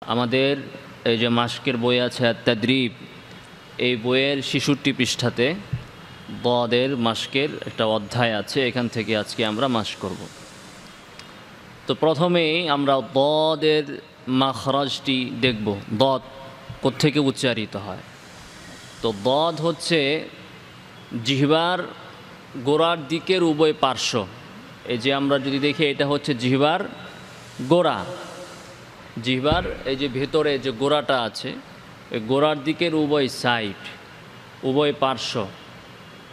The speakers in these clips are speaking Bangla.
আমাদের এই যে মাশকের বই আছে তাদরিব, এই বইয়ের ৬৬ পৃষ্ঠাতে দদের মাশকের একটা অধ্যায় আছে। এখান থেকে আজকে আমরা মাশ করব। তো প্রথমেই আমরা দদের মাখরাজটি দেখব, দদ কোত্থেকে উচ্চারিত হয়। তো দদ হচ্ছে জিহ্বার গোড়ার দিকের উভয় পার্শ্ব। এই যে আমরা যদি দেখি, এটা হচ্ছে জিহ্বার গোড়া। জিহ্বার এই যে ভেতরে যে গোড়াটা আছে, এই গোড়ার দিকের উভয় সাইড, উভয় পার্শ্ব,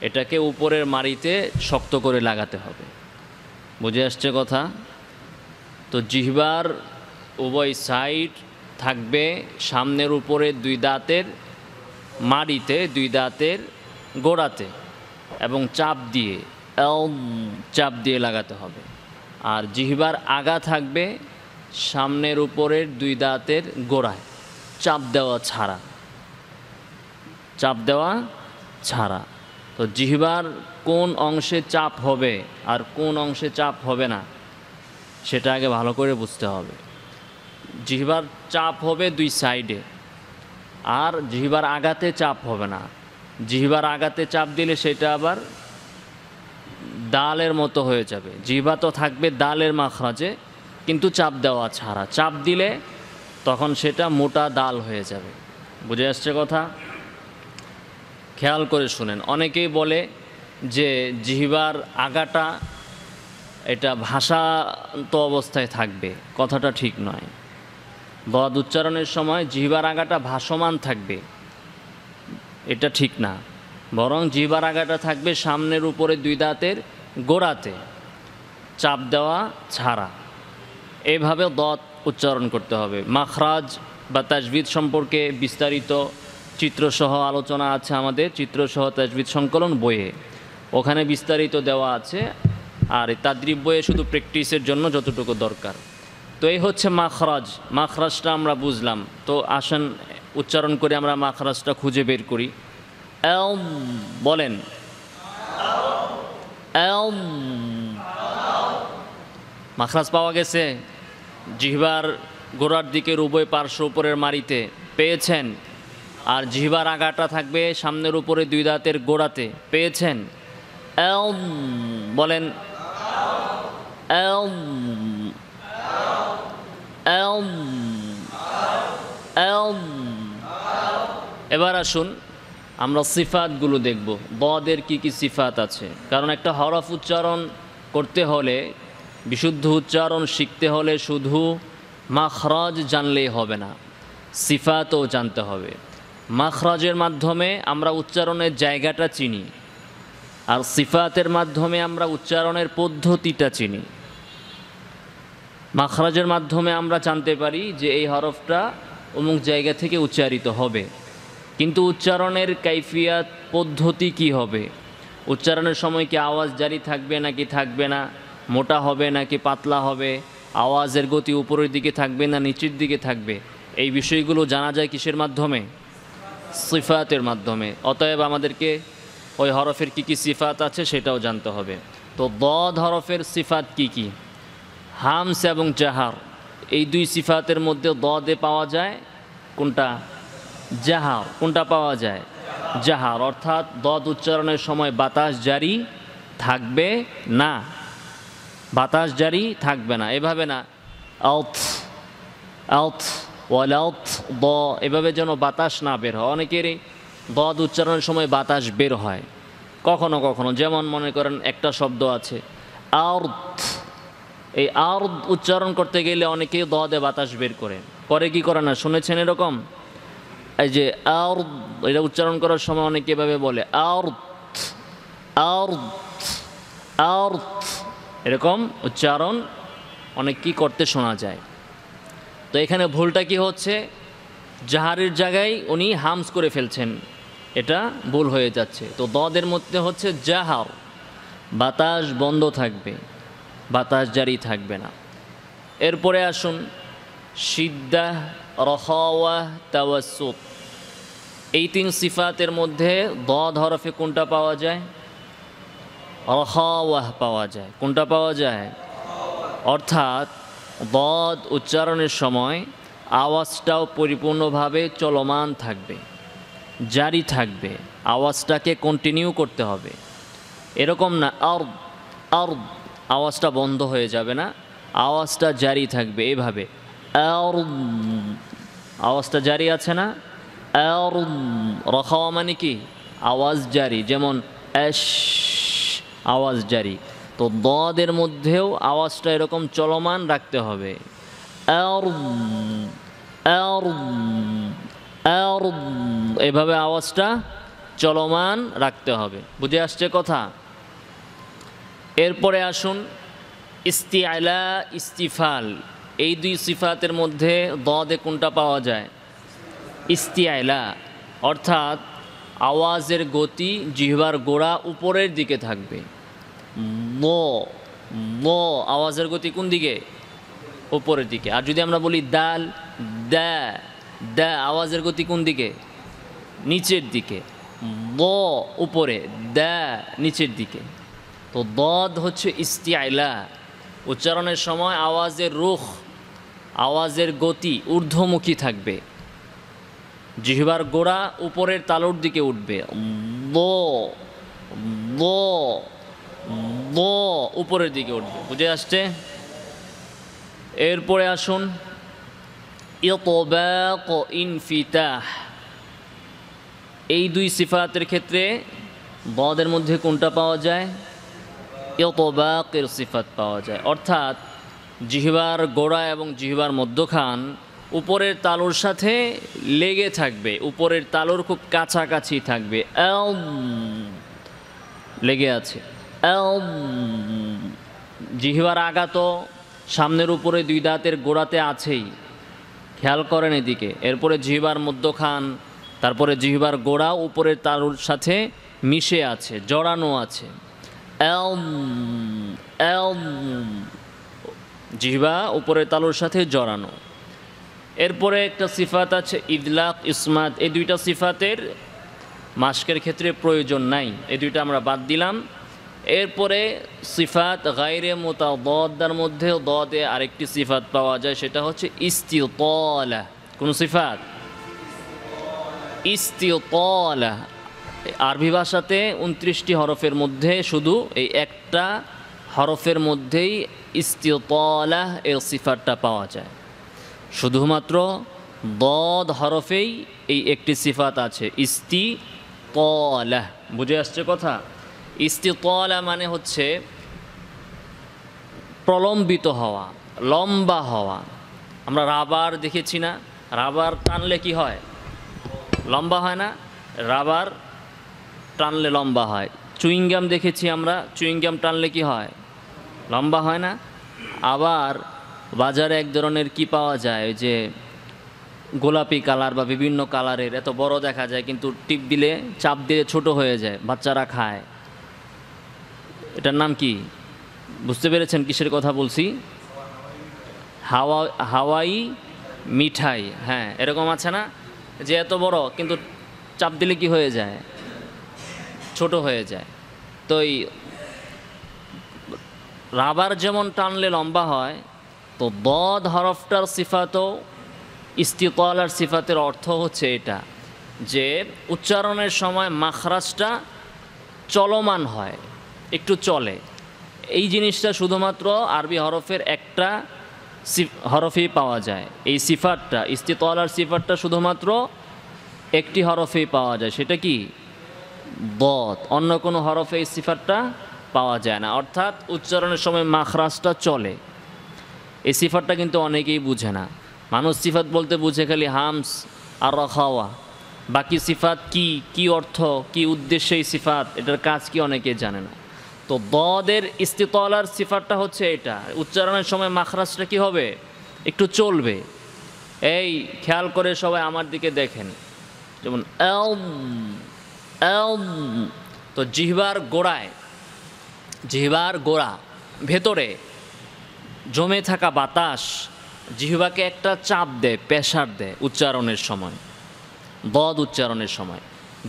এটাকে উপরের মাড়িতে শক্ত করে লাগাতে হবে। বুঝে আসছে কথা? তো জিহ্বার উভয় সাইড থাকবে সামনের উপরে দুই দাঁতের মাড়িতে, দুই দাঁতের গোড়াতে, এবং চাপ দিয়ে লাগাতে হবে। আর জিহ্বার আগা থাকবে সামনের উপরের দুই দাঁতের গোড়ায়, চাপ দেওয়া ছাড়া। তো জিহ্বার কোন অংশে চাপ হবে আর কোন অংশে চাপ হবে না, সেটা আগে ভালো করে বুঝতে হবে। জিহ্বার চাপ হবে দুই সাইডে, আর জিহ্বার আগাতে চাপ হবে না। জিহ্বার আগাতে চাপ দিলে সেটা আবার দালের মতো হয়ে যাবে। জিহ্বা তো থাকবে দালের মাখরাজে, কিন্তু চাপ দেওয়া ছাড়া। চাপ দিলে তখন সেটা মোটা দাল হয়ে যাবে। বুঝে আসছে কথা? খেয়াল করে শুনেন। অনেকেই বলে যে জিহ্বার আগাটা এটা ভাষান্ত অবস্থায় থাকবে। কথাটা ঠিক নয়। দদ উচ্চারণের সময় জিহ্বার আগাটা ভাসমান থাকবে, এটা ঠিক না। বরং জিহ্বার আগাটা থাকবে সামনের উপরে দুই দাঁতের গোড়াতে, চাপ দেওয়া ছাড়া। এভাবে দদ উচ্চারণ করতে হবে। মাখরাজ বা তাজবিদ সম্পর্কে বিস্তারিত চিত্রসহ আলোচনা আছে আমাদের চিত্রসহ তাজবিদ সংকলন বইয়ে, ওখানে বিস্তারিত দেওয়া আছে। আর তাদরিব বইয়ে শুধু প্র্যাকটিসের জন্য যতটুকু দরকার। তো এই হচ্ছে মাখরাজ। মাখরাজটা আমরা বুঝলাম। তো আসেন উচ্চারণ করে আমরা মাখরাজটা খুঁজে বের করি। বলেন মাখরাজ পাওয়া গেছে? জিহ্বার গোড়ার দিকের উভয় পার্শ্ব উপরের মাড়িতে পেয়েছেন। আর জিহ্বার আগাটা থাকবে সামনের উপরে দুই দাঁতের গোড়াতে, পেয়েছেন? বলেন এবার আসুন আমরা সিফাতগুলো দেখব, দদের কি কি সিফাত আছে। কারণ একটা হরফ উচ্চারণ করতে হলে, বিশুদ্ধ উচ্চারণ শিখতে হলে শুধু মাখরাজ জানলেই হবে না, সিফাতও জানতে হবে। মাখরাজের মাধ্যমে আমরা উচ্চারণের জায়গাটা চিনি, আর সিফাতের মাধ্যমে আমরা উচ্চারণের পদ্ধতিটা চিনি। মাখরাজের মাধ্যমে আমরা জানতে পারি যে এই হরফটা অমুক জায়গা থেকে উচ্চারিত হবে, কিন্তু উচ্চারণের কাইফিয়াত পদ্ধতি কি হবে, উচ্চারণের সময় কি আওয়াজ জারি থাকবে নাকি থাকবে না, মোটা হবে নাকি পাতলা হবে, আওয়াজের গতি উপরের দিকে থাকবে না নিচের দিকে থাকবে, এই বিষয়গুলো জানা যায় কিসের মাধ্যমে? সিফাতের মাধ্যমে। অতএব আমাদেরকে ওই হরফের কি কি সিফাত আছে সেটাও জানতে হবে। তো দদ হরফের সিফাত কি কি? হামস এবং জাহার, এই দুই সিফাতের মধ্যে দদে পাওয়া যায় কোনটা? জাহার। কোনটা পাওয়া যায়? জাহার। অর্থাৎ দদ উচ্চারণের সময় বাতাস জারি থাকবে না, বাতাস জারি থাকবে না। এভাবে না দ, এভাবে যেন বাতাস না বের হয়। অনেকেরই দদ উচ্চারণের সময় বাতাস বের হয় কখনো কখনো। যেমন মনে করেন একটা শব্দ আছে আরদ, এই আরদ উচ্চারণ করতে গেলে অনেকেই দদে বাতাস বের করে কি করে না? শুনেছেন এরকম? এই যে আরদ, এটা উচ্চারণ করার সময় অনেকে এভাবে বলে আরদ, এরকম উচ্চারণ অনেক কি করতে শোনা যায়। তো এখানে ভুলটা কি হচ্ছে? জাহারের জায়গায় উনি হামস করে ফেলছেন, এটা ভুল হয়ে যাচ্ছে। তো দদের মধ্যে হচ্ছে জাহার, বাতাস বন্ধ থাকবে, বাতাস জারি থাকবে না। এরপরে আসুন সিদ্দাহ, রখাওয়াহ, তাওয়াসসুত, এই তিন সিফাতের মধ্যে দদ হরফে কোনটা পাওয়া যায়? রখাওয়াহ পাওয়া যায়। কোনটা পাওয়া যায়? অর্থাৎ দদ উচ্চারণের সময় আওয়াজটাও পরিপূর্ণভাবে চলমান থাকবে, জারি থাকবে, আওয়াজটাকে কন্টিনিউ করতে হবে। এরকম না আরদ আরদ আওয়াজটা বন্ধ হয়ে যাবে না, আওয়াজটা জারি থাকবে এভাবে। আরদ আওয়াজটা জারি আছে না, আরদ রখাওয়া মানে কি আওয়াজ জারি, যেমন এশ আওয়াজ জারি। তো দদের মধ্যেও আওয়াজটা এরকম চলমান রাখতে হবে। আরদ আরদ আরদ এভাবে আওয়াজটা চলমান রাখতে হবে। বুঝে আসছে কথা? এরপরে আসুন ইস্তিআলা ইস্তিফাল, এই দুই সিফাতের মধ্যে দদে কোনটা পাওয়া যায়? ইস্তিআলা অর্থাৎ আওয়াজের গতি জিহ্বার গোড়া উপরের দিকে থাকবে। ল ল আওয়াজের গতি কোন দিকে? উপরের দিকে। আর যদি আমরা বলি দাল দা দা আওয়াজের গতি কোন দিকে? নিচের দিকে। ল উপরে, দা নিচের দিকে। তো দদ হচ্ছে ইস্তিআলা, উচ্চারণের সময় আওয়াজের রুখ, আওয়াজের গতি ঊর্ধ্বমুখী থাকবে, জিহ্বার গোড়া উপরের তালুর দিকে উঠবে। ল ল ল উপরের দিকে উঠবে। বুঝে আসছে? এরপরে আসুন ইতবাক ইনফিতাহ, এই দুই সিফাতের ক্ষেত্রে দদের মধ্যে কোনটা পাওয়া যায়? ইতবাকের সিফাত পাওয়া যায়, অর্থাৎ জিহ্বার গোড়া এবং জিহ্বার মধ্যখান উপরের তালুর সাথে লেগে থাকবে, উপরের তালুর খুব কাছাকাছি থাকবে, লেগে আছে। জিহ্বার আগা তো সামনের উপরে দুই দাঁতের গোড়াতে আছেই, খেয়াল করেন এদিকে। এরপরে জিহ্বার মধ্যখান, তারপরে জিহ্বার গোড়া উপরের তালুর সাথে মিশে আছে, জড়ানো আছে। জিহ্বা উপরের তালুর সাথে জড়ানো। এরপরে একটা সিফাত আছে ইদলাক ইসমাত, এই দুইটা সিফাতের মাস্কের ক্ষেত্রে প্রয়োজন নাই, এই দুইটা আমরা বাদ দিলাম। এরপরে সিফাত গায়রে মুতাদাদ্দার মধ্যে দদে আরেকটি সিফাত পাওয়া যায়, সেটা হচ্ছে ইস্তিতালা। কোন সিফাত? ইস্তিতালা। আরবি ভাষাতে 29টি হরফের মধ্যে শুধু এই একটা হরফের মধ্যেই ইস্তিতালা এর সিফাতটা পাওয়া যায়। শুধুমাত্র দদ হরফেই এই একটি সিফাত আছে, ইস্তিতালা। বুঝে আসছে কথা? ইস্তিতালা মানে হচ্ছে প্রলম্বিত হওয়া, লম্বা হওয়া। আমরা রাবার দেখেছি না, রাবার টানলে কি হয়? লম্বা হয় না? রাবার টানলে লম্বা হয়। চুইংগাম দেখেছি আমরা, চুইংগাম টানলে কি হয়? লম্বা হয় না? আবার বাজারে এক ধরনের কি পাওয়া যায়, যে গোলাপি কালার বা বিভিন্ন কালারের, এত বড় দেখা যায় কিন্তু টিপ দিলে, চাপ দিলে ছোট হয়ে যায়, বাচ্চারা খায়। এটার নাম কি? বুঝতে পেরেছেন কিসের কথা বলছি? হাওয়াই মিঠাই। হ্যাঁ, এরকম আছে না, যে এত বড় কিন্তু চাপ দিলে কি হয়ে যায়? ছোট হয়ে যায়। তো এই রাবার যেমন টানলে লম্বা হয়, তো দদ হরফটার সিফাতও ইস্তিতালার সিফাতের অর্থ হচ্ছে এটা, যে উচ্চারণের সময় মাখরাজটা চলমান হয়, একটু চলে। এই জিনিসটা শুধুমাত্র আরবি হরফের একটা হরফেই পাওয়া যায়। এই সিফাতটা, ইস্তিতালার সিফাতটা শুধুমাত্র একটি হরফেই পাওয়া যায়, সেটা কি? দদ। অন্য কোনো হরফে এই সিফাতটা পাওয়া যায় না, অর্থাৎ উচ্চারণের সময় মাখরাজটা চলে। এই সিফাতটা কিন্তু অনেকেই বুঝে না। মানুষ সিফাত বলতে বুঝে খালি হামস আর রখাওয়া, বাকি সিফাত কি, কি অর্থ, কি উদ্দেশ্যে এই সিফাত, এটার কাজ কি, অনেকে জানে না। তো দদের ইস্তিতালার সিফাতটা হচ্ছে এটা, উচ্চারণের সময় মাখরাজটা কি হবে? একটু চলবে। এই খেয়াল করে সবাই আমার দিকে দেখেন, যেমন তো জিহ্বার গোড়ায়, জিহ্বার গোড়া ভেতরে জমে থাকা বাতাস জিহ্বাকে একটা চাপ দেয়, প্রেসার দেয় উচ্চারণের সময়, দদ উচ্চারণের সময়।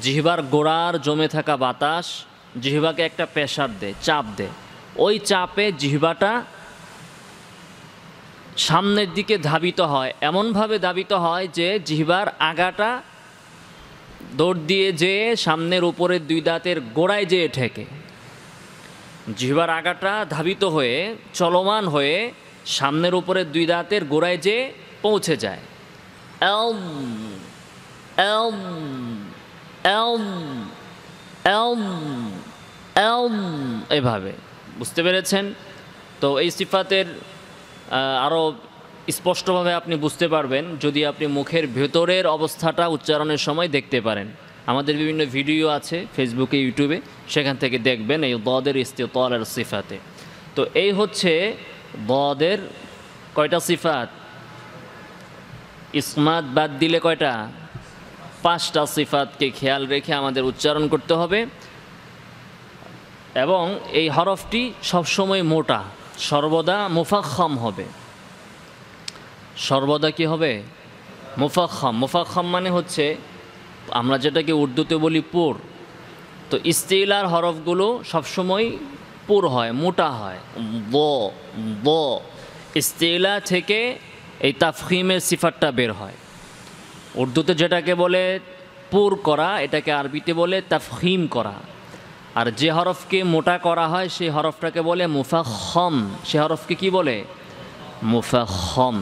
জিহ্বার গোড়ার জমে থাকা বাতাস জিহ্বাকে একটা প্রেসার দেয়, চাপ দেয়। ওই চাপে জিহ্বাটা সামনের দিকে ধাবিত হয়, এমনভাবে ধাবিত হয় যে জিহ্বার আগাটা দৌড় দিয়ে যেয়ে সামনের উপরের দুই দাঁতের গোড়ায় যেয়ে ঠেকে। জিহ্বার আগাটা ধাবিত হয়ে চলমান হয়ে সামনের উপরের দুই দাঁতের গোড়ায় যেয়ে পৌঁছে যায়। এলম এলম এলম এলম এলম, এভাবে। বুঝতে পেরেছেন? তো এই সিফাতের আরও স্পষ্টভাবে আপনি বুঝতে পারবেন যদি আপনি মুখের ভেতরের অবস্থাটা উচ্চারণের সময় দেখতে পারেন। আমাদের বিভিন্ন ভিডিও আছে ফেসবুকে, ইউটিউবে, সেখান থেকে দেখবেন এই দদের ইস্তিতালের সিফাতে। তো এই হচ্ছে দদের কয়টা সিফাত? ইসমাত বাদ দিলে কয়টা? 5টা সিফাতকে খেয়াল রেখে আমাদের উচ্চারণ করতে হবে। এবং এই হরফটি সবসময় মোটা, সর্বদা মুফাখম হবে। সর্বদা কি হবে? মুফাখম। মুফাখম মানে হচ্ছে আমরা যেটাকে উর্দুতে বলি পুর। তো ইস্তিলার হরফগুলো সবসময় পুর হয়, মোটা হয়। ব ব ইস্তিলা থেকে এই তাফখিমের সিফাতটা বের হয়। উর্দুতে যেটাকে বলে পুর করা, এটাকে আরবিতে বলে তাফখিম করা। আর যে হরফকে মোটা করা হয় সেই হরফটাকে বলে মুফাখম। সে হরফকে কি বলে? মুফাখম।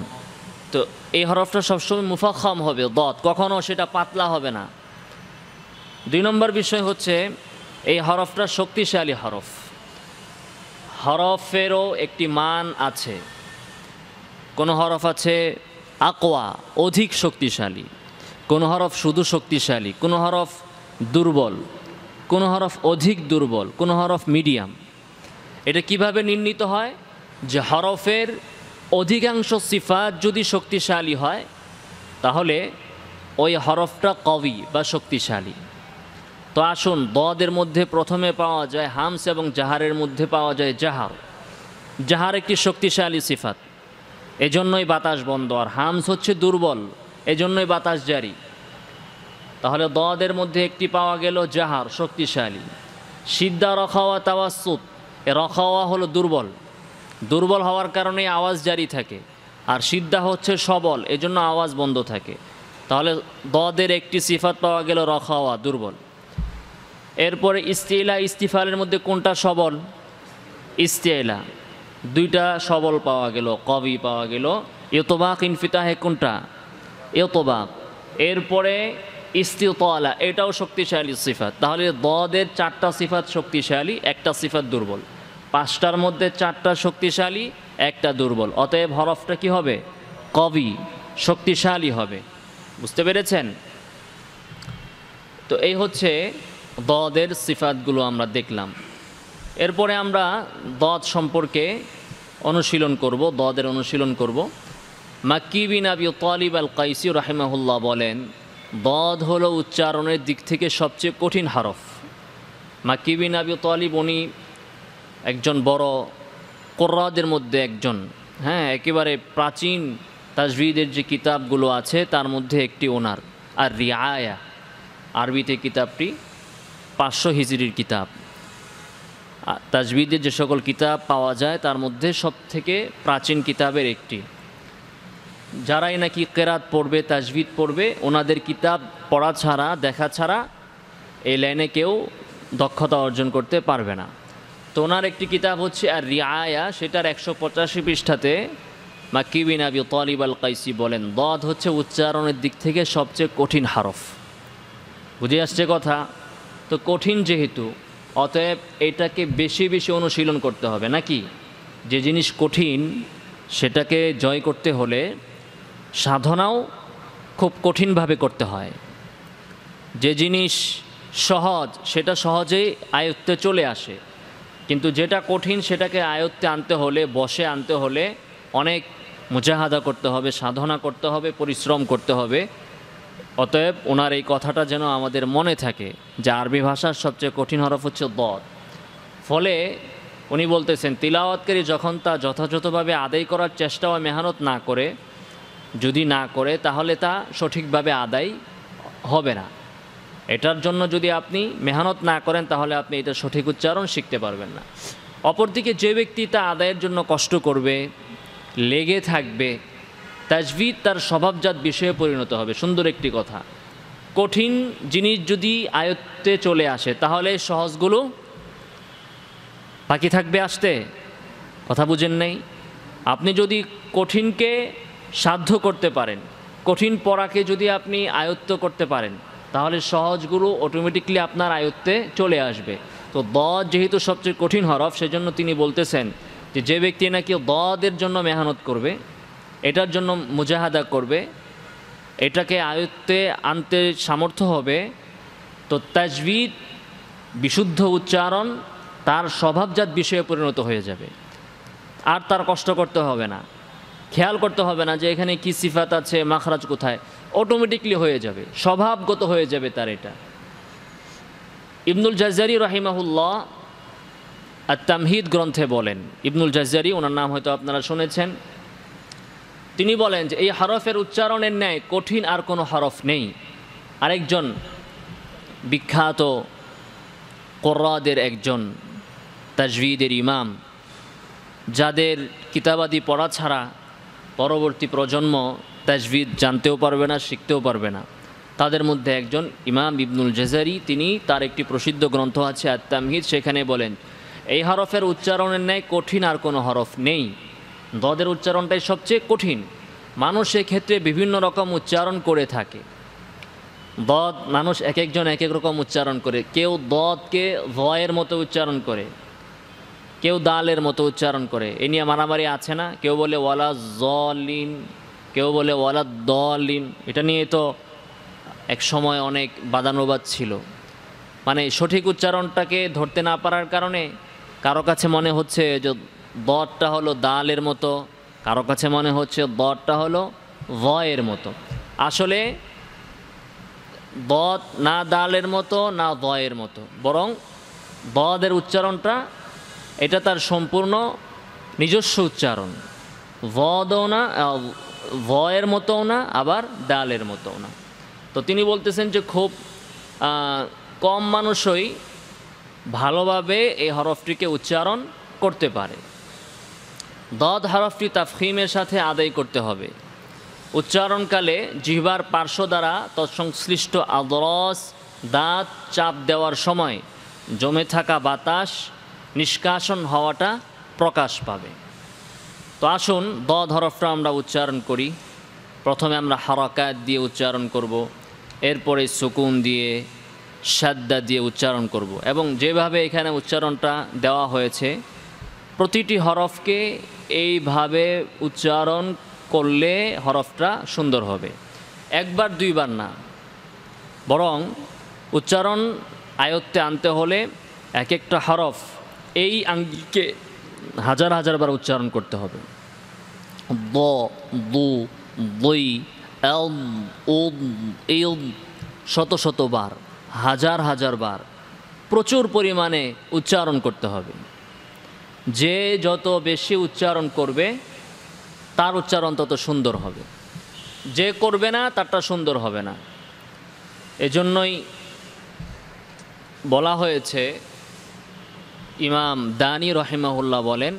তো এই হরফটা সবসময় মুফাখম হবে, দত, কখনও সেটা পাতলা হবে না। 2 নম্বর বিষয় হচ্ছে এই হরফটা শক্তিশালী হরফ। হরফেরও একটি মান আছে। কোনো হরফ আছে আকওয়া, অধিক শক্তিশালী। কোনো হরফ শুধু শক্তিশালী, কোনো হরফ দুর্বল, কোনো হরফ অধিক দুর্বল, কোনো হরফ মিডিয়াম। এটা কিভাবে নির্ণীত হয়? যে হরফের অধিকাংশ সিফাত যদি শক্তিশালী হয় তাহলে ওই হরফটা কবি বা শক্তিশালী। তো আসুন, দদের মধ্যে প্রথমে পাওয়া যায় হামস এবং জাহারের মধ্যে পাওয়া যায় জাহার। জাহার একটি শক্তিশালী সিফাত, এজন্যই বাতাস বন্ধ। আর হামস হচ্ছে দুর্বল, এজন্যই বাতাস জারি। তাহলে দদের মধ্যে একটি পাওয়া গেল জাহার, শক্তিশালী। সিদ্ধা, রখাওয়া, তাওয়াসুত। এ রখাওয়া হলো দুর্বল, দুর্বল হওয়ার কারণে আওয়াজ জারি থাকে। আর সিদ্ধা হচ্ছে সবল, এজন্য আওয়াজ বন্ধ থাকে। তাহলে দদের একটি সিফাত পাওয়া গেল রখাওয়া, দুর্বল। এরপরে ইস্তিলা, ইস্তিফালের মধ্যে কোনটা সবল? ইস্তিলা। 2টা সবল পাওয়া গেল, কবি পাওয়া গেল। ইতবাক, ইনফিতাহে কোনটা? ইতবাক। এরপরে ইস্তিতালা, এটাও শক্তিশালী সিফাত। তাহলে দদের 4টা সিফাত শক্তিশালী, একটা সিফাত দুর্বল। 5টার মধ্যে 4টা শক্তিশালী, একটা দুর্বল। অতএব হরফটা কি হবে? কবি, শক্তিশালী হবে। বুঝতে পেরেছেন? তো এই হচ্ছে দদের সিফাতগুলো আমরা দেখলাম। এরপরে আমরা দদ সম্পর্কে অনুশীলন করব, দদের অনুশীলন করব। মাক্কি বিন আবি তালিব আল কাইসি রাহিমাহুল্লাহ বলেন, দদ হলো উচ্চারণের দিক থেকে সবচেয়ে কঠিন হরফ। মাক্কি বিন আবি তালিব উনি একজন বড় কোরআদের মধ্যে একজন, হ্যাঁ, একেবারে প্রাচীন তাজভিদের যে কিতাবগুলো আছে তার মধ্যে একটি ওনার। আর রিআয়া, আরবিতে কিতাবটি 500 হিজরির কিতাব। তাজভিদের যে সকল কিতাব পাওয়া যায় তার মধ্যে সব থেকে প্রাচীন কিতাবের একটি। যারাই নাকি কেরাত পড়বে, তাজভিদ পড়বে, ওনাদের কিতাব পড়া ছাড়া, দেখা ছাড়া এই লাইনে কেউ দক্ষতা অর্জন করতে পারবে না। তো ওনার একটি কিতাব হচ্ছে আর রিআয়া, সেটার 185 পৃষ্ঠাতে মাক্কি বিন আবি তালিব আল কাইসি বলেন, দদ হচ্ছে উচ্চারণের দিক থেকে সবচেয়ে কঠিন হরফ। বুঝে আসছে কথা? তো কঠিন যেহেতু, অতএব এটাকে বেশি বেশি অনুশীলন করতে হবে, নাকি? যে জিনিস কঠিন সেটাকে জয় করতে হলে সাধনাও খুব কঠিনভাবে করতে হয়। যে জিনিস সহজ সেটা সহজেই আয়ত্তে চলে আসে, কিন্তু যেটা কঠিন সেটাকে আয়ত্তে আনতে হলে, বসে আনতে হলে অনেক মুজাহাদা করতে হবে, সাধনা করতে হবে, পরিশ্রম করতে হবে। অতএব ওনার এই কথাটা যেন আমাদের মনে থাকে যে আরবি ভাষার সবচেয়ে কঠিন হরফ হচ্ছে দদ। ফলে উনি বলতেছেন, তিলাওয়াতকারী যখন তা যথাযথভাবে আদায় করার চেষ্টা ও মেহনত না করে, যদি না করে, তাহলে তা সঠিকভাবে আদায় হবে না। এটার জন্য যদি আপনি মেহনত না করেন তাহলে আপনি এটা সঠিক উচ্চারণ শিখতে পারবেন না। অপরদিকে যে ব্যক্তি তা আদায়ের জন্য কষ্ট করবে, লেগে থাকবে, তাজভিদ তার স্বভাবজাত বিষয়ে পরিণত হবে। সুন্দর একটি কথা। কঠিন জিনিস যদি আয়ত্তে চলে আসে তাহলে সহজগুলো বাকি থাকবে আসতে। কথা বুঝেন নাই? আপনি যদি কঠিনকে সাধ্য করতে পারেন, কঠিন পড়াকে যদি আপনি আয়ত্ত করতে পারেন, তাহলে সহজগুলো অটোমেটিকলি আপনার আয়ত্তে চলে আসবে। তো দদ যেহেতু সবচেয়ে কঠিন হরফ, সেজন্য তিনি বলতেছেন যে যে ব্যক্তি নাকি দদের জন্য মেহনত করবে, এটার জন্য মুজাহাদা করবে, এটাকে আয়ত্তে আনতে সামর্থ্য হবে, তো তাজভিদ বিশুদ্ধ উচ্চারণ তার স্বভাবজাত বিষয়ে পরিণত হয়ে যাবে। আর তার কষ্ট করতে হবে না, খেয়াল করতে হবে না যে এখানে কি সিফাত আছে, মাখরাজ কোথায়, অটোমেটিকলি হয়ে যাবে, স্বভাবগত হয়ে যাবে তার এটা। ইবনুল জাজ্জারি রাহিমাহুল্লাহ আত-তামহিদ গ্রন্থে বলেন, ইবনুল জাজ্জারি, ওনার নাম হয়তো আপনারা শুনেছেন, তিনি বলেন যে এই হরফের উচ্চারণের ন্যায় কঠিন আর কোনো হরফ নেই। আরেকজন বিখ্যাত কোরআদের একজন তাজভিদের ইমাম, যাদের কিতাবাদি পড়া ছাড়া পরবর্তী প্রজন্ম তাজভিদ জানতেও পারবে না, শিখতেও পারবে না, তাদের মধ্যে একজন ইমাম ইবনুল জাজারি, তিনি তার একটি প্রসিদ্ধ গ্রন্থ আছে আত-তামহিদ, সেখানে বলেন এই হরফের উচ্চারণের ন্যায় কঠিন আর কোনো হরফ নেই। দদের উচ্চারণটাই সবচেয়ে কঠিন। মানুষ এক্ষেত্রে বিভিন্ন রকম উচ্চারণ করে থাকে। দদ মানুষ এক একজন এক এক রকম উচ্চারণ করে। কেউ দদকে ভয়ের মতো উচ্চারণ করে, কেউ দালের মতো উচ্চারণ করে। এ নিয়ে মারামারি আছে না? কেউ বলে ওয়ালা জলিন, কেউ বলে ওয়ালা দলিন। এটা নিয়ে তো এক সময় অনেক বাদানুবাদ ছিল। মানে সঠিক উচ্চারণটাকে ধরতে না পারার কারণে কারো কাছে মনে হচ্ছে যে দটা হলো দালের মতো, কারো কাছে মনে হচ্ছে দটা হলো ভয়ের মতো। আসলে দদ না দালের মতো না ভয়ের মতো, বরং দদের উচ্চারণটা এটা তার সম্পূর্ণ নিজস্ব উচ্চারণ। ভদও না, ভয়ের মতোও না, আবার ডালের মতোও না। তো তিনি বলতেছেন যে খুব কম মানুষই ভালোভাবে এই হরফটিকে উচ্চারণ করতে পারে। দদ হরফটি তাফখিমের সাথে আদায় করতে হবে। উচ্চারণকালে জিহ্বার পার্শ্ব দ্বারা তৎসংশ্লিষ্ট আদরস দাঁত চাপ দেওয়ার সময় জমে থাকা বাতাস নিষ্কাশন হওয়াটা প্রকাশ পাবে। তো আসুন দদ হরফটা আমরা উচ্চারণ করি। প্রথমে আমরা হারাকাত দিয়ে উচ্চারণ করব, এরপরে সুকুন দিয়ে, সাদ্দা দিয়ে উচ্চারণ করব। এবং যেভাবে এখানে উচ্চারণটা দেওয়া হয়েছে, প্রতিটি হরফকে এইভাবে উচ্চারণ করলে হরফটা সুন্দর হবে। একবার দুইবার না, বরং উচ্চারণ আয়ত্তে আনতে হলে এক একটা হরফ এই আঙ্গিকে হাজার হাজার বার উচ্চারণ করতে হবে। দ, দু, দই, এল, ও, এল, শত শতবার, হাজার হাজার বার, প্রচুর পরিমাণে উচ্চারণ করতে হবে। যে যত বেশি উচ্চারণ করবে তার উচ্চারণ তত সুন্দর হবে, যে করবে না তারটা সুন্দর হবে না। এজন্যই বলা হয়েছে, ইমাম দানি রহিমাহুল্লাহ বলেন,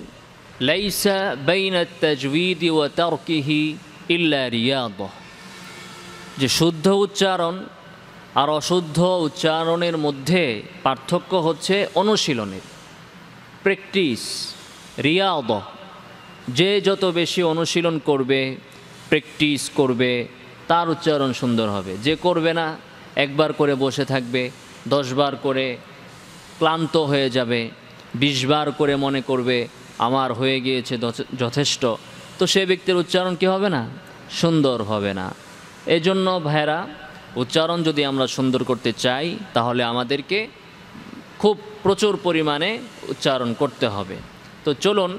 লাইসা বাইনা তাজউইদি ওয়া তারকিহি ইল্লা রিয়াদাহ, যে শুদ্ধ উচ্চারণ আর অশুদ্ধ উচ্চারণের মধ্যে পার্থক্য হচ্ছে অনুশীলনের, প্র্যাকটিস, রিয়াদাহ। যে যত বেশি অনুশীলন করবে, প্র্যাকটিস করবে, তার উচ্চারণ সুন্দর হবে। যে করবে না, একবার করে বসে থাকবে, 10 বার করে ক্লান্ত হয়ে যাবে, 20 বার করে মনে করবে আমার হয়ে গিয়েছে যথেষ্ট, তো সে ব্যক্তির উচ্চারণ কি হবে না? সুন্দর হবে না। এজন্য ভাইরা, উচ্চারণ যদি আমরা সুন্দর করতে চাই তাহলে আমাদেরকে খুব প্রচুর পরিমাণে উচ্চারণ করতে হবে। তো চলুন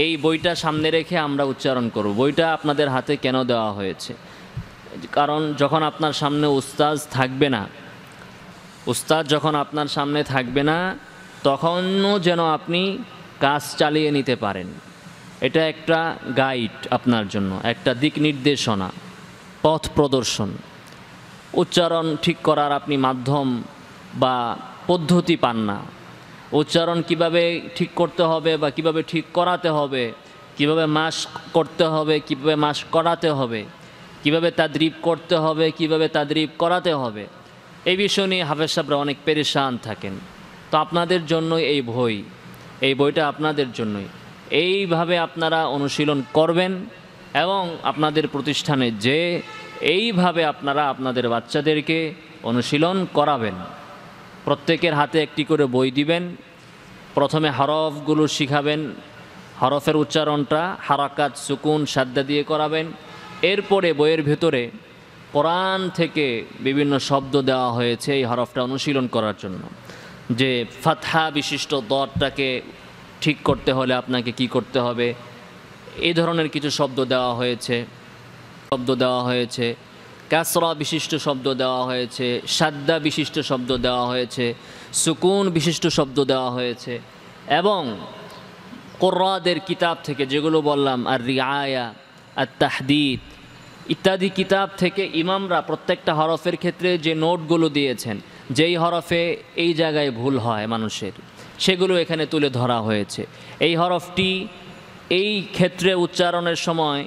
এই বইটা সামনে রেখে আমরা উচ্চারণ করব। বইটা আপনাদের হাতে কেন দেওয়া হয়েছে? কারণ যখন আপনার সামনে উস্তাদ থাকবে না, উস্তাদ যখন আপনার সামনে থাকবে না, তখনও যেন আপনি কাজ চালিয়ে নিতে পারেন। এটা একটা গাইড আপনার জন্য, একটা দিক নির্দেশনা, পথ প্রদর্শন। উচ্চারণ ঠিক করার আপনি মাধ্যম বা পদ্ধতি পান না, উচ্চারণ কিভাবে ঠিক করতে হবে বা কিভাবে ঠিক করাতে হবে কিভাবে মাশক করতে হবে, কিভাবে মাশক করাতে হবে, কিভাবে তাদরিব করতে হবে, কিভাবে তাদরিব করাতে হবে, এই বিষয় নিয়ে হাফেজ সাহেবরা অনেক পেরেশান থাকেন। তো আপনাদের জন্যই এই বইটা আপনাদের জন্যই। এইভাবে আপনারা অনুশীলন করবেন এবং আপনাদের প্রতিষ্ঠানে যে এইভাবে আপনারা আপনাদের বাচ্চাদেরকে অনুশীলন করাবেন। প্রত্যেকের হাতে একটি করে বই দিবেন। প্রথমে হরফগুলো শিখাবেন, হরফের উচ্চারণটা হারাকাত, সুকুন, সাদ্দা দিয়ে করাবেন। এরপরে বইয়ের ভেতরে কোরআন থেকে বিভিন্ন শব্দ দেওয়া হয়েছে এই হরফটা অনুশীলন করার জন্য। যে ফাতহা বিশিষ্ট দরটাকে ঠিক করতে হলে আপনাকে কি করতে হবে, এই ধরনের কিছু শব্দ দেওয়া হয়েছে। কাসরা বিশিষ্ট শব্দ দেওয়া হয়েছে, সাদ্দা বিশিষ্ট শব্দ দেওয়া হয়েছে, সুকুন বিশিষ্ট শব্দ দেওয়া হয়েছে। এবং কুররাদের কিতাব থেকে যেগুলো বললাম, আর রিআয়া, আর তাহদিদ ইত্যাদি কিতাব থেকে ইমামরা প্রত্যেকটা হরফের ক্ষেত্রে যে নোটগুলো দিয়েছেন, যেই হরফে এই জায়গায় ভুল হয় মানুষের, সেগুলো এখানে তুলে ধরা হয়েছে। এই হরফটি এই ক্ষেত্রে উচ্চারণের সময়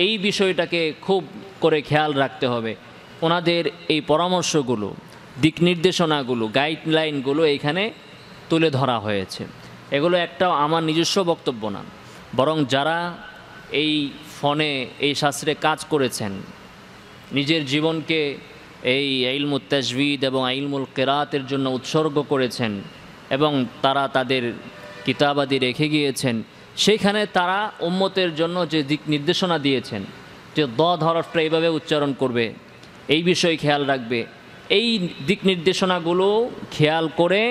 এই বিষয়টাকে খুব করে খেয়াল রাখতে হবে। ওনাদের এই পরামর্শগুলো, দিক নির্দেশনাগুলো, গাইডলাইনগুলো এইখানে তুলে ধরা হয়েছে। এগুলো একটাও আমার নিজস্ব বক্তব্য না, বরং যারা এই ফোনে এই শাস্ত্রে কাজ করেছেন, নিজের জীবনকে এই ইলমুত তাজবিদ এবং ইলমুল কিরাতের জন্য উৎসর্গ করেছেন এবং তারা তাদের কিতাবাদি রেখে গিয়েছেন, সেইখানে তারা উম্মতের জন্য যে দিক নির্দেশনা দিয়েছেন, যে হরফটা এইভাবে উচ্চারণ করবে, এই বিষয়ে খেয়াল রাখবে, এই দিক নির্দেশনাগুলো খেয়াল করে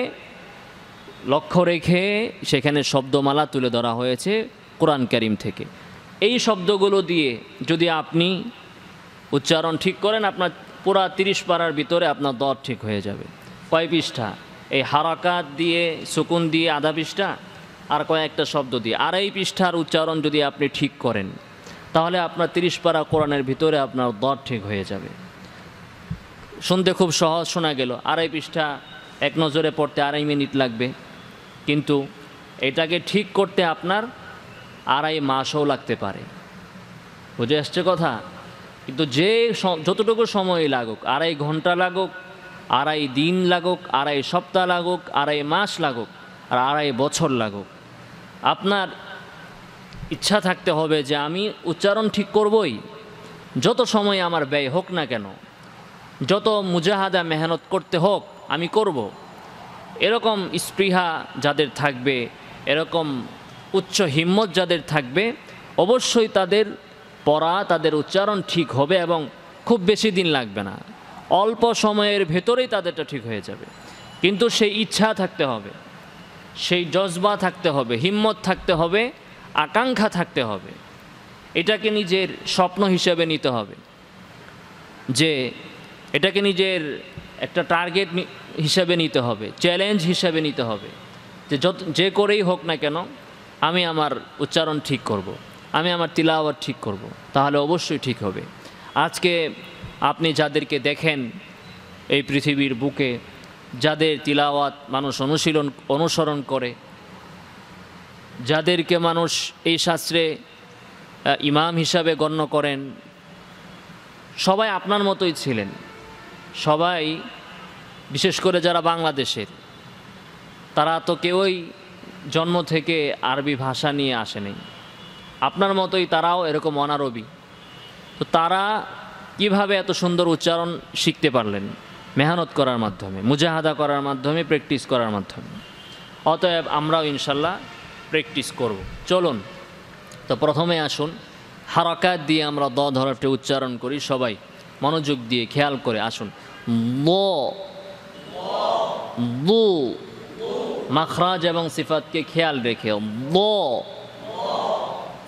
লক্ষ্য রেখে সেখানে শব্দমালা তুলে ধরা হয়েছে কোরআন কারীম থেকে। এই শব্দগুলো দিয়ে যদি আপনি উচ্চারণ ঠিক করেন, আপনার পুরা 30 পারার ভিতরে আপনার দর ঠিক হয়ে যাবে। কয় পৃষ্ঠা? এই হারাকাত দিয়ে, সুকুন দিয়ে আধা পৃষ্ঠা, আর কয়েকটা শব্দ দিয়ে 2.5 পৃষ্ঠার উচ্চারণ যদি আপনি ঠিক করেন, তাহলে আপনার 30 পারা কোরআনের ভিতরে আপনার দর ঠিক হয়ে যাবে। শুনতে খুব সহজ শোনা গেল, 2.5 পৃষ্ঠা এক নজরে পড়তে 2.5 মিনিট লাগবে, কিন্তু এটাকে ঠিক করতে আপনার 2.5 মাসও লাগতে পারে। বুঝে আসছে কথা? কিন্তু যতটুকু সময় লাগুক, 2.5 ঘন্টা লাগুক, 2.5 দিন লাগুক, 2.5 সপ্তাহ লাগুক, 2.5 মাস লাগুক, আর 2.5 বছর লাগুক, আপনার ইচ্ছা থাকতে হবে যে আমি উচ্চারণ ঠিক করবই, যত সময় আমার ব্যয় হোক না কেন, যত মুজাহাদা মেহনত করতে হোক আমি করব। এরকম স্পৃহা যাদের থাকবে, এরকম উচ্চ হিম্মত যাদের থাকবে, অবশ্যই তাদের পড়া, তাদের উচ্চারণ ঠিক হবে এবং খুব বেশি দিন লাগবে না, অল্প সময়ের ভেতরেই তাদেরটা ঠিক হয়ে যাবে। কিন্তু সেই ইচ্ছা থাকতে হবে, সেই জজবা থাকতে হবে, হিম্মত থাকতে হবে, আকাঙ্ক্ষা থাকতে হবে। এটাকে নিজের স্বপ্ন হিসেবে নিতে হবে, যে এটাকে নিজের একটা টার্গেট হিসাবে নিতে হবে, চ্যালেঞ্জ হিসাবে নিতে হবে, যে করেই হোক না কেন আমি আমার উচ্চারণ ঠিক করব, আমি আমার তিলাওয়াত ঠিক করব, তাহলে অবশ্যই ঠিক হবে। আজকে আপনি যাদেরকে দেখেন এই পৃথিবীর বুকে, যাদের তিলাওয়াত মানুষ অনুসরণ করে, যাদেরকে মানুষ এই শাস্ত্রে ইমাম হিসাবে গণ্য করেন, সবাই আপনার মতোই ছিলেন। সবাই, বিশেষ করে যারা বাংলাদেশের, তারা তো কেউই জন্ম থেকে আরবি ভাষা নিয়ে আসেনি। আপনার মতোই তারাও এরকম অনারবি। তো তারা কিভাবে এত সুন্দর উচ্চারণ শিখতে পারলেন? মেহনত করার মাধ্যমে, মুজাহাদা করার মাধ্যমে, প্র্যাকটিস করার মাধ্যমে। অতএব আমরাও ইনশাল্লাহ প্র্যাকটিস করব। চলুন তো প্রথমে আসুন হারাকাত দিয়ে আমরা হরফটি উচ্চারণ করি, সবাই মনোযোগ দিয়ে খেয়াল করে আসুন। লু, মাখরাজ এবং সিফাতকে খেয়াল রেখে।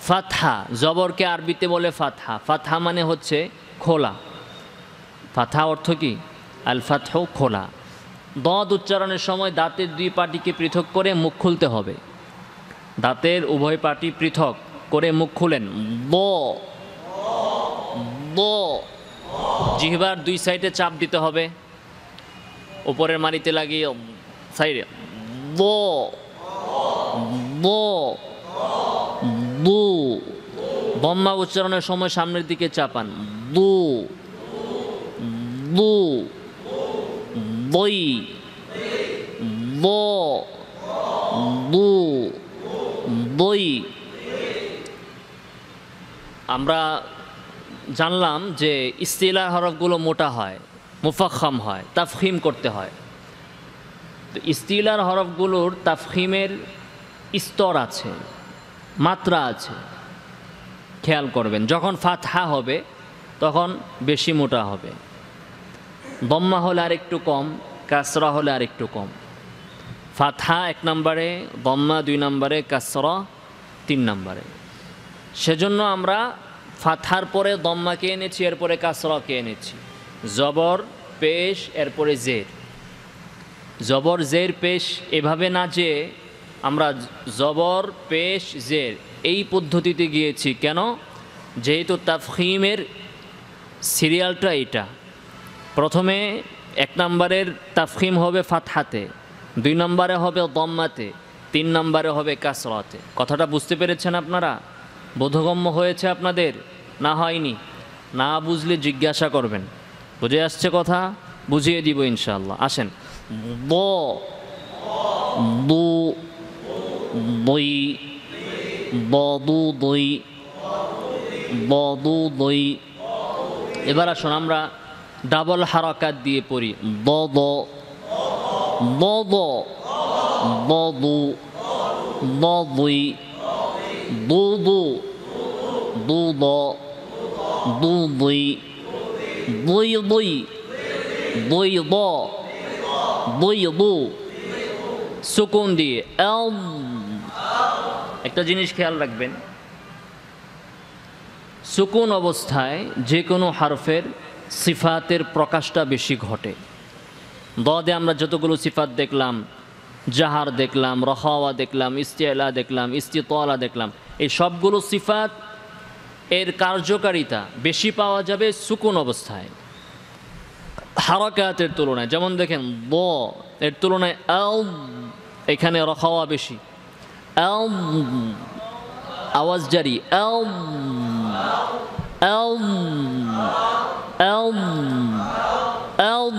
ফাতহা, জবরকে আরবিতে বলে ফাতহা। ফাতহা মানে হচ্ছে খোলা। ফাতহা অর্থ কি? আল ফাতহ, খোলা। উচ্চারণের সময় দাঁতের 2 পাটিকে পৃথক করে মুখ খুলতে হবে। দাঁতের উভয় পাটি পৃথক করে মুখ খুলেন। জিহ্বার 2 সাইডে চাপ দিতে হবে, উপরের মাড়িতে লাগিয়ে সাইডে। দু, দম্মা উচ্চারণের সময় সামনের দিকে চাপান, দু দু, দই, দ, দু, দই। আমরা জানলাম যে ইস্তিলা হরফগুলো মোটা হয়, মুফাখ্খাম হয়, তাফখিম করতে হয়। তো ইস্তিলার হরফগুলোর তাফখিমের স্তর আছে, মাত্রা আছে, খেয়াল করবেন। যখন ফাতহা হবে তখন বেশি মোটা হবে, দম্মা হলে আর একটু কম, কাসরা হলে আর একটু কম। ফাতহা 1 নম্বরে, দম্মা 2 নম্বরে, কাসরা 3 নম্বরে। সেজন্য আমরা ফাতহার পরে দম্মাকে এনেছি, এরপরে কাসরাকে এনেছি। জবর পেশ, এরপরে জের। জবর জের পেশ এভাবে না, যে আমরা জবর পেশ জের এই পদ্ধতিতে গিয়েছি। কেন? যেহেতু তাফখিমের সিরিয়ালটা এটা, প্রথমে 1 নম্বরের তাফখিম হবে ফাতহাতে, 2 নম্বরে হবে দম্মাতে, 3 নম্বরে হবে কাসরাতে। কথাটা বুঝতে পেরেছেন আপনারা? বোধগম্য হয়েছে আপনাদের? না হয়নি? না বুঝলে জিজ্ঞাসা করবেন। বুঝে আসছে কথা? বুঝিয়ে দিব ইনশাআল্লাহ। আসেন, দ, দু, দই, দু, দই, দু, দই। এবার আসুন আমরা ডাবল হারাকাত দিয়ে পড়ি। দ, দ, দ, দ, দ, দু, দ, দুই, দু, দু, দু, দ, দু, দুই, দুই, দুই, দুই, দ, দুই, দু। সুকুন দিয়ে এল। একটা জিনিস খেয়াল রাখবেন, সুকুন অবস্থায় যে কোনো হারফের সিফাতের প্রকাশটা বেশি ঘটে। দে আমরা যতগুলো সিফাত দেখলাম, জাহার দেখলাম, রখাওয়া দেখলাম, ইস্তিআলা দেখলাম, ইস্তিতলা দেখলাম, এই সবগুলো সিফাত এর কার্যকারিতা বেশি পাওয়া যাবে সুকুন অবস্থায় হারাকাতের তুলনায়। যেমন দেখেন দ এর তুলনায় আল, এখানে রখাওয়া বেশি, আল আওয়াজ জারি, আল আল আল আল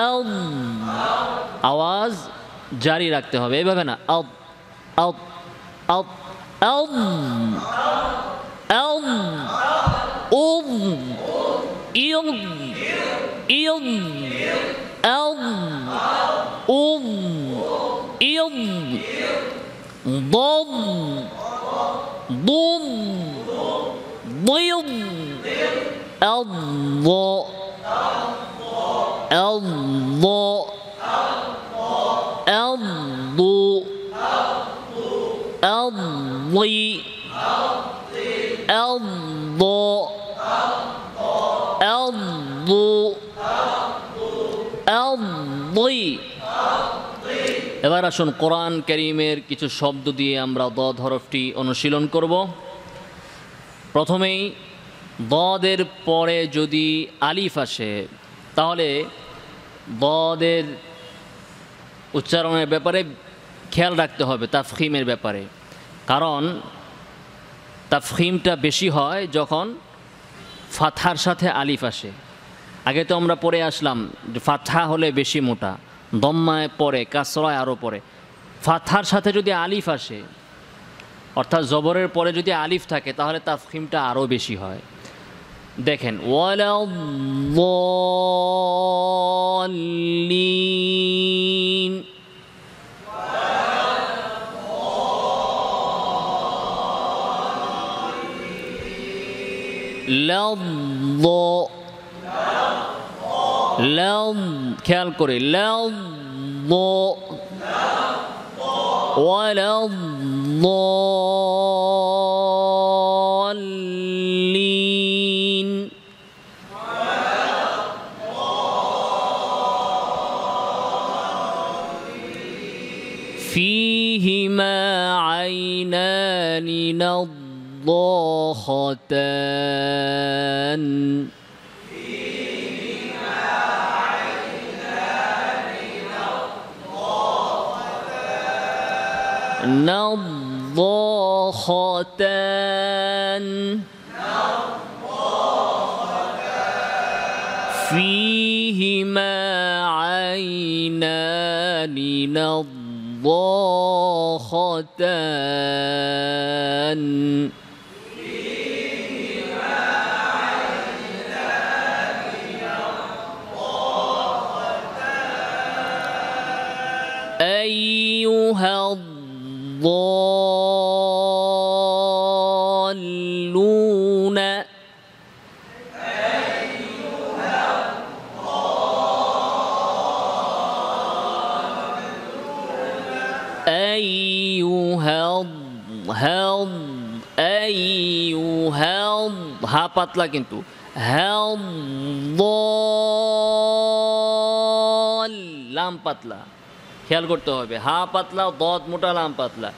আল, আওয়াজ জারি রাখতে হবে, এইভাবে না আল আল আল আল আল উম ইল ইল আল উম ইল ضم ضم ضم الضاء الضاء الضوء الضي الضاء الضوء الضي। এবার আসুন কোরআন কারীমের কিছু শব্দ দিয়ে আমরা দ হরফটি অনুশীলন করব। প্রথমেই দদের পরে যদি আলিফ আসে তাহলে দদের উচ্চারণের ব্যাপারে খেয়াল রাখতে হবে, তাফখিমের ব্যাপারে। কারণ তাফখিমটা বেশি হয় যখন ফাতহার সাথে আলিফ আসে। আগে তো আমরা পড়ে আসলাম ফাতহা হলে বেশি মোটা, দম্মায় পরে, কাসরায় আরও পরে। ফাতহার সাথে যদি আলিফ আসে, অর্থাৎ জবরের পরে যদি আলিফ থাকে, তাহলে তাফখিমটা আরও বেশি হয়। দেখেন ওয়ালাদ-দাল্লিন, লাদ, লাদ, খেয়াল করে লাদ, ওয়ালাদ-দাল্লিন। ফীহিমা আইনানি নাদ্দাখাতান, নাদ্দাখাতান نضاختان فيهما عينان نضاختان أيها الضالون হা পাতলা কিন্তু লাম পাতলা খেয়াল করতে হবে হা পাতলা দদ মোটা লাম পাতলা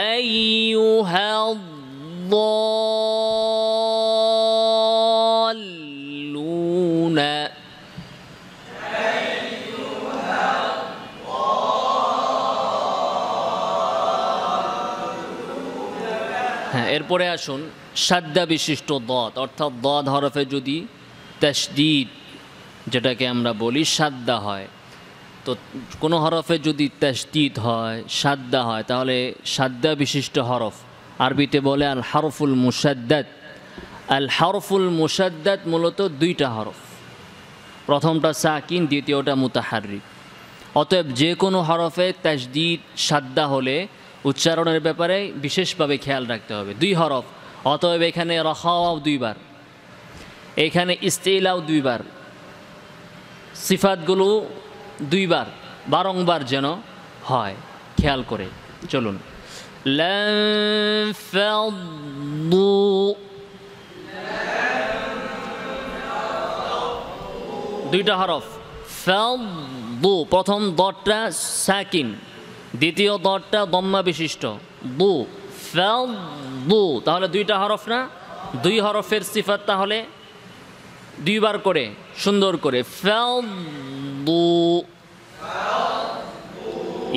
আইয়ুহাল্লালুনা হ্যাঁ এরপরে আসুন সাদ্দা বিশিষ্ট দদ অর্থাৎ দদ হরফে যদি তাশদীদ যেটাকে আমরা বলি সাদ্দা হয় তো কোনো হরফে যদি তাশদীদ হয় সাদ্দা হয় তাহলে সাদ্দা বিশিষ্ট হরফ আরবিতে বলে আল হরফুল মুসাদ্দাদ আল হরফুল মুসাদ্দাদ মূলত দুইটা হরফ প্রথমটা সাকিন দ্বিতীয়টা মুতাহাররিক অতএব যে কোনো হরফে তাশদীদ সাদ্দা হলে উচ্চারণের ব্যাপারে বিশেষভাবে খেয়াল রাখতে হবে দুই হরফ অতএব এখানে রখাও দুইবার এখানে ইস্তিলাও দুইবার সিফাতগুলো দুইবার বারংবার যেন হয় খেয়াল করে চলুন দুইটা হরফ ফাদু প্রথম দটটা সাকিন দ্বিতীয় দটটা দম্মা বিশিষ্ট দু ফাদু তাহলে দুইটা হরফ না দুই হরফের সিফাত তাহলে দুইবার করে সুন্দর করে ফাদু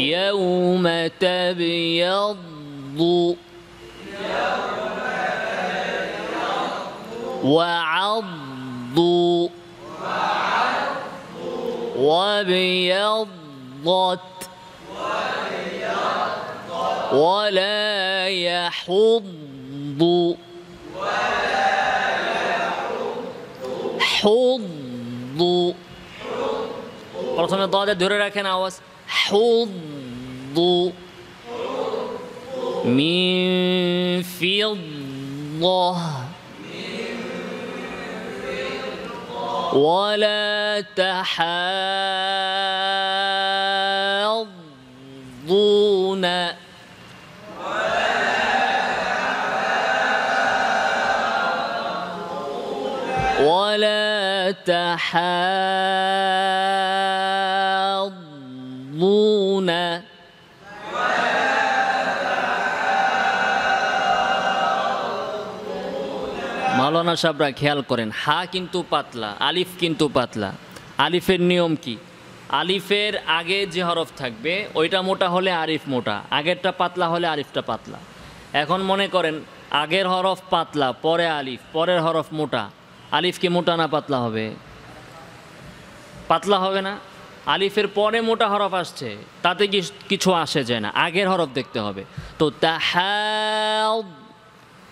ইয়াউমা তাবিয়াদু ওয়া আদু ওয়া বিয়াদাত ولا يحض حض প্রথমে দাদে ধরে রাখেন আওয়াজ حض من فضة ولا تحاضون ولا تحاضون মাওলানা সাহেবরা খেয়াল করেন হা কিন্তু পাতলা আলিফ কিন্তু পাতলা আলিফের নিয়ম কি আলিফের আগে যে হরফ থাকবে ওইটা মোটা হলে আলিফ মোটা আগেরটা পাতলা হলে আলিফটা পাতলা এখন মনে করেন আগের হরফ পাতলা পরে আলিফ পরের হরফ মোটা আলিফ কি মোটা না পাতলা হবে পাতলা হবে না আলিফের পরে মোটা হরফ আসছে তাতে কিছু আসে যায় না আগের হরফ দেখতে হবে তো তাহাদ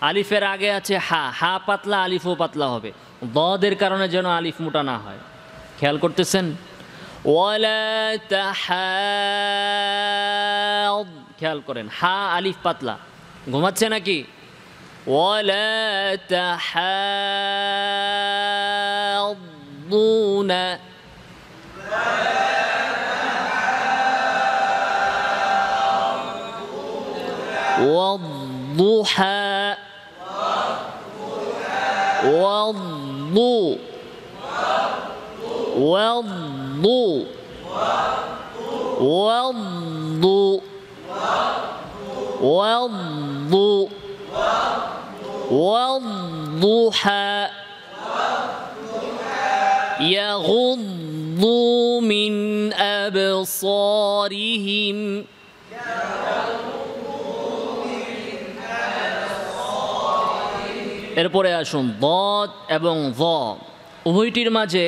আলিফের আগে আছে হা হা পাতলা আলিফও পাতলা হবে দদের কারণে যেন আলিফ মোটা না হয় খেয়াল করতেছেন ওয়ালা তাহাদ খেয়াল করেন হা আলিফ পাতলা ঘুমাচ্ছে নাকি ওয়ালা তাহাদুন والضحى والضو والضو والضو والضو والضحى يغضوا من أبصارهم এরপরে আসুন দদ এবং য, উভয়টির মাঝে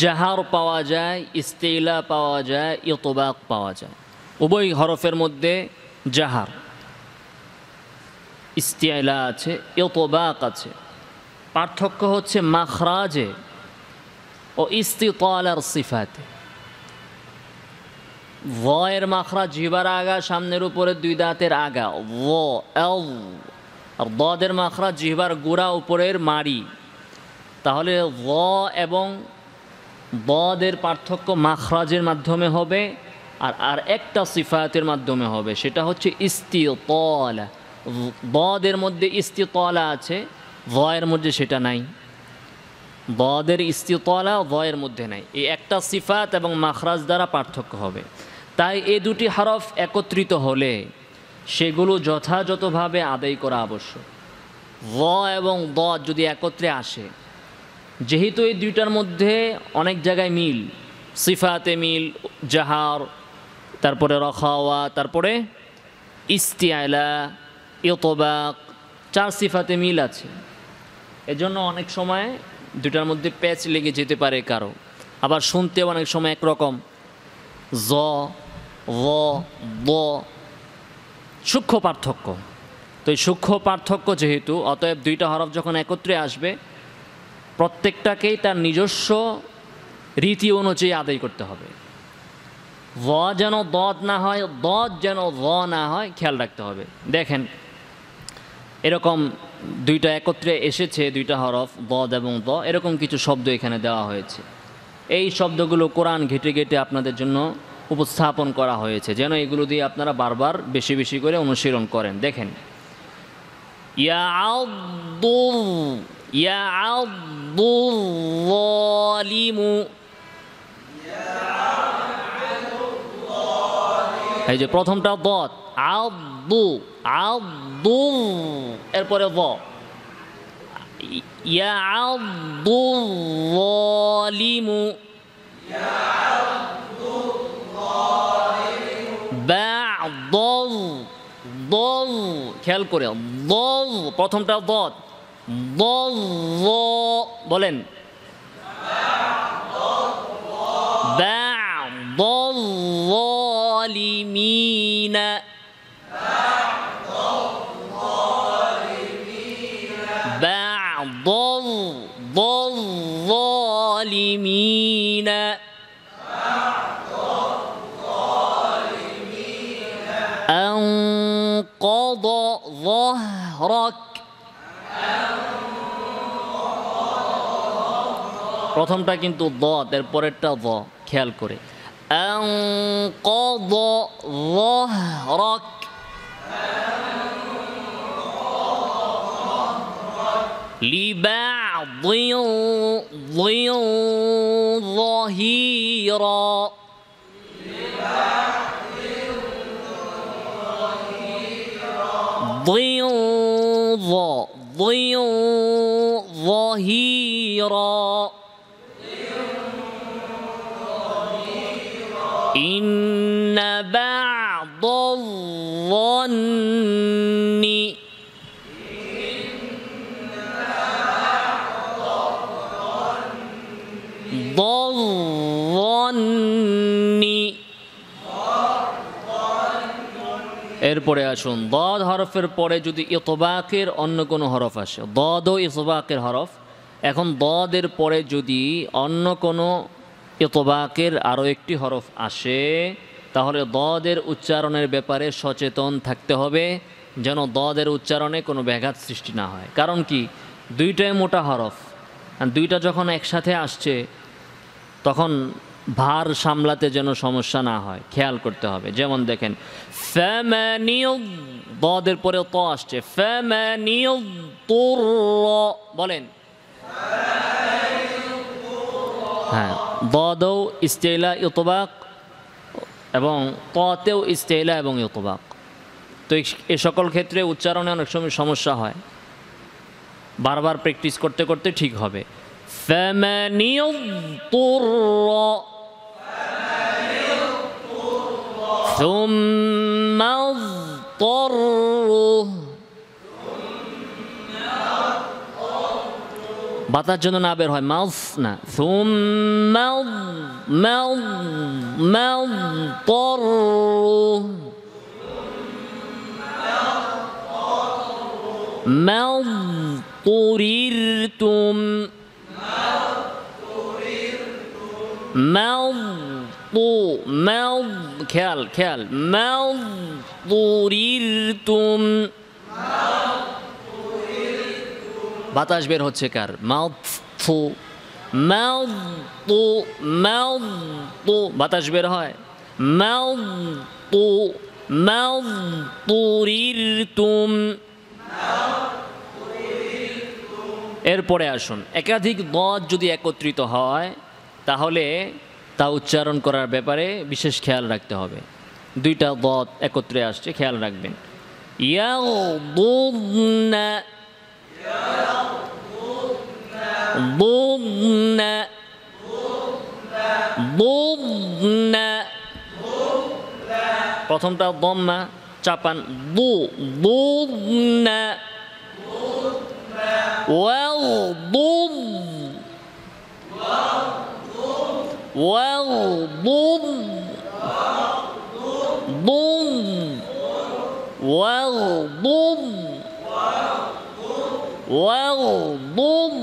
জাহার পাওয়া যায়, ইস্তিলা পাওয়া যায়, ইতবাক পাওয়া যায়। উভয় হরফের মধ্যে জাহার, ইস্তিলা আছে, ইতবাক আছে। পার্থক্য হচ্ছে মাখরাজে ও ইস্তিতালার সিফাতে। ভ এর মাখরাজ জিহ্বার আগা, সামনের উপরে দুই দাঁতের আগা, ভ এল। আর দদের মাখরাজ জিহ্বার গোড়া, উপরের মাড়ি। তাহলে ভ এবং দদের পার্থক্য মাখরাজের মাধ্যমে হবে, আর একটা সিফাতের মাধ্যমে হবে, সেটা হচ্ছে ইস্তিতালা। দদের মধ্যে ইস্তিতালা আছে, ভ এর মধ্যে সেটা নাই। দদের ইস্তিতালা ভ এর মধ্যে নাই। এই একটা সিফাত এবং মাখরাজ দ্বারা পার্থক্য হবে। তাই এই দুটি হরফ একত্রিত হলে সেগুলো যথাযথভাবে আদায় করা আবশ্যক। ভ এবং দদ যদি একত্রে আসে, যেহেতু এই দুইটার মধ্যে অনেক জায়গায় মিল, সিফাতে মিল, জাহার, তারপরে রখাওয়া, তারপরে ইস্তিআলা, ইতবাক, 4 সিফাতে মিল আছে। এজন্য অনেক সময় দুটার মধ্যে প্যাচ লেগে যেতে পারে কারো, আবার শুনতে অনেক সময় একরকম। জ, ভ, ব, সূক্ষ্ম পার্থক্য। তো এই সূক্ষ্ম পার্থক্য যেহেতু, অতএব দুইটা হরফ যখন একত্রে আসবে, প্রত্যেকটাকেই তার নিজস্ব রীতি অনুযায়ী আদায় করতে হবে। ভ যেন দদ না হয়, দদ যেন ভ না হয়, খেয়াল রাখতে হবে। দেখেন, এরকম দুইটা একত্রে এসেছে, দুইটা হরফ দদ এবং দ, এরকম কিছু শব্দ এখানে দেওয়া হয়েছে। এই শব্দগুলো কোরআন ঘেটে ঘেটে আপনাদের জন্য উপস্থাপন করা হয়েছে, যেন এগুলো দিয়ে আপনারা বারবার বেশি বেশি করে অনুশীলন করেন। দেখেন, ইয়াউদ্দু, ইয়াউদ্দু যালিমু, এই যে প্রথমটা দদ, আউদ্দু, আউদ্দু, এরপরে ভ, ইয়াউদ্দু যালিমু, বা'দ, দল, খেয়াল করে, দল, প্রথমটা দদ, দল, বলেন, বা'দ যালিমিনা, বা'দ যালিমিনা, أنقض ظهرك, প্রথমটা কিন্তু দদ, এর পরেরটা দ, খেয়াল করে, أنقض ظهرك, لبعض ظهيرا، ظهيرا، إن بعض الظن، ظن। এরপরে আসুন, দদ হরফের পরে যদি ইতবাকের অন্য কোনো হরফ আসে, দদও ইতবাকের হরফ, এখন দদের পরে যদি অন্য কোনো ইতবাকের আরও একটি হরফ আসে, তাহলে দদের উচ্চারণের ব্যাপারে সচেতন থাকতে হবে, যেন দদের উচ্চারণে কোনো ব্যাঘাত সৃষ্টি না হয়। কারণ কি, দুইটাই মোটা হরফ, আর দুইটা যখন একসাথে আসছে তখন ভার সামলাতে যেন সমস্যা না হয়, খেয়াল করতে হবে। যেমন দেখেন, ফামানিউ, দদের পরে ত আসছে, ফামানিউ তুর, বলেন, হ্যাঁ, দদও ইস্তিলা ইতবাক এবং ততেও ইস্তিলা এবং ইতবাক। তো এই সকল ক্ষেত্রে উচ্চারণে অনেক সময় সমস্যা হয়, বারবার প্র্যাকটিস করতে করতে ঠিক হবে। ফামানিউ তুর, ثم اضطره বাতাস যেন না বের হয়, মাউস না, সুম্মাল মাল মাল তর মাল তুরিরতুম মাল তু মাল, খেয়াল খেয়াল, মাল তুরিরতুম, বাতাস বের হচ্ছে কার, মাউথ থু, মাউথ তু মাউথ তু, বাতাস বের হয়, মাউথ তু মাউথ তুরিরতুম। এরপরে আসুন, একাধিক দদ যদি একত্রিত হয় তাহলে তা উচ্চারণ করার ব্যাপারে বিশেষ খেয়াল রাখতে হবে। দুইটা দদ একত্রে আসছে, খেয়াল রাখবেন। ইয়াগদুদনা দুদনা দুদনা, প্রথমটা দম্মা চাপান, দু দুদনা ওয়াগদুদ ওয়াগদুদ দুদ ওয়াগদুদ ওয়াগদুদ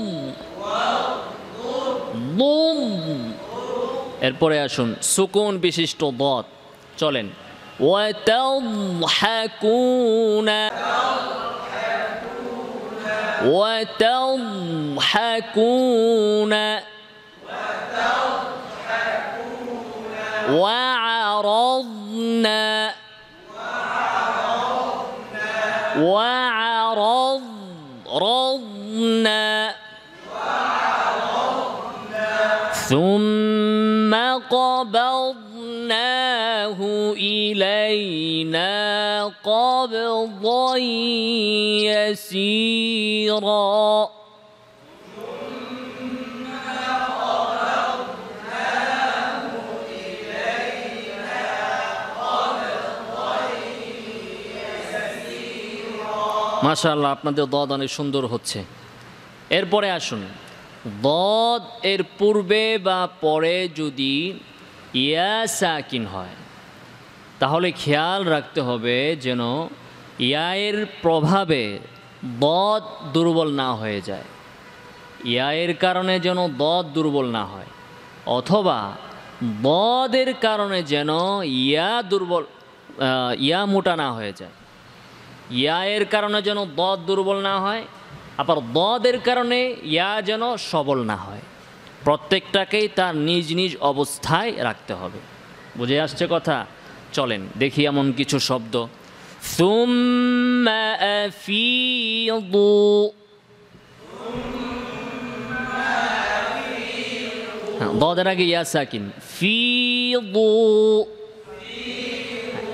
দুদ। এরপরে আসুন সুকুন বিশিষ্ট দত, চলেন। ওয়াতাদহাকুনা ওয়াতাদহাকুনা ওয়া'রাদনা ওয়া'রাদনা ثم قبضناه إلينا قبضا يسيرا। মাশাআল্লাহ, আপনাদের দদ অনেক সুন্দর হচ্ছে। এরপরে আসুন, দদ এর পূর্বে বা পরে যদি ইয়া সাকিন হয় তাহলে খেয়াল রাখতে হবে যেন ইয়ায়ের প্রভাবে দদ দুর্বল না হয়ে যায়, ইয়ায়ের কারণে যেন দদ দুর্বল না হয়, অথবা দদের কারণে যেন ইয়া মোটা না হয়ে যায়। ইয়ায়ের কারণে যেন দদ দুর্বল না হয়, আবার দদের কারণে ইয়া যেন সবল না হয়। প্রত্যেকটাকেই তার নিজ নিজ অবস্থায় রাখতে হবে। বুঝে আসছে কথা? চলেন দেখি এমন কিছু শব্দ। সুম্মা আফিদু, দদের আগে ইয়া সাকিন, ফিদু,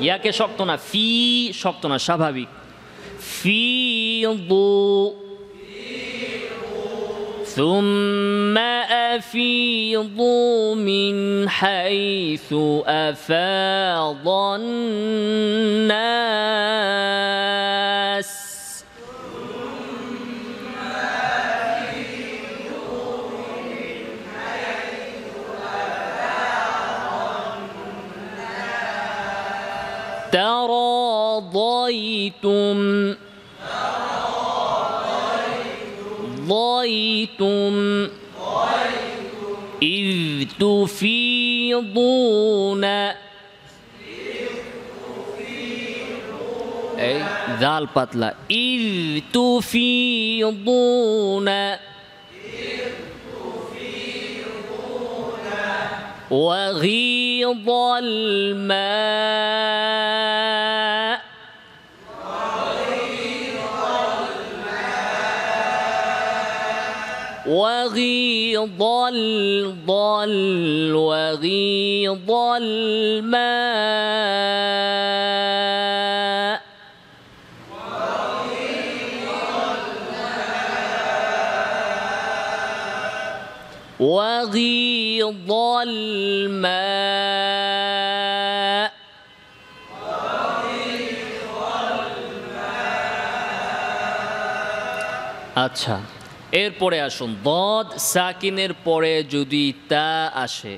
ইয়াকে শক্ত না, ফি শক্ত না, স্বাভাবিক, ফিদু। ثم أفيضوا من حيث أفاض الناس تراضيتم ضيتم إذ تفيضون، أي ذال পাতলা، إذ تفيضون وغيض الماء وغيض وغيض الماء وغيض الماء আচ্ছা, এরপরে আসুন দদ সাকিনের পরে যদি তা আসে,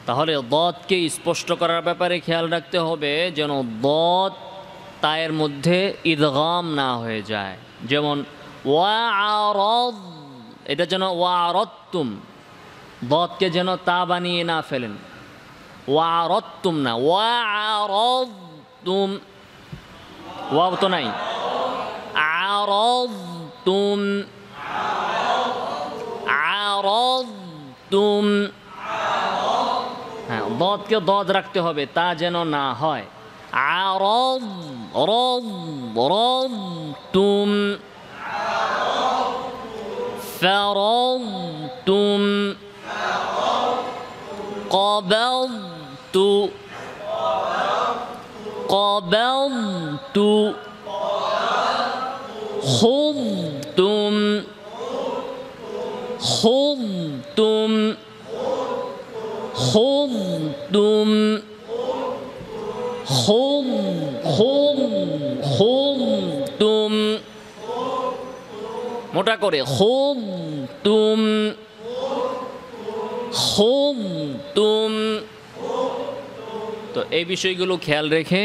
তাহলে দদকে স্পষ্ট করার ব্যাপারে খেয়াল রাখতে হবে যেন দদ তায়ের মধ্যে ইদগাম না হয়ে যায়। যেমন ওয়া'আরাদ, এটা যেন ওয়া'আরাদতুম, দদকে যেন তা বানিয়ে না ফেলেন। ওয়া'আরাদতুম না, ওয়া'আরাদতুম, ওয়াও তো নাই। আরাদতুম, আরাদতুম, হ্যাঁ দদকে দদ রাখতে হবে, তা যেন না হয়। আরাদ রদ রদতুম, ফারাদতুম, قبضت قبضت خضتم خضتم خضتم خضتم মোটা করে খুবতুম খুবতুম। তো এই বিষয়গুলো খেয়াল রেখে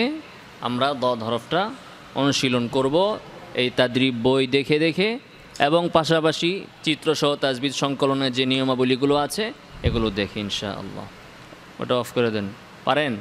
আমরা দদ হরফটা অনুশীলন করব এই তাদরিব বই দেখে দেখে, এবং পাশাপাশি চিত্রসহ তাজবিদ সংকলনের যে নিয়মাবলীগুলো আছে এগুলো দেখে ইনশাআল্লাহ। ওটা অফ করে দেন, পারেন?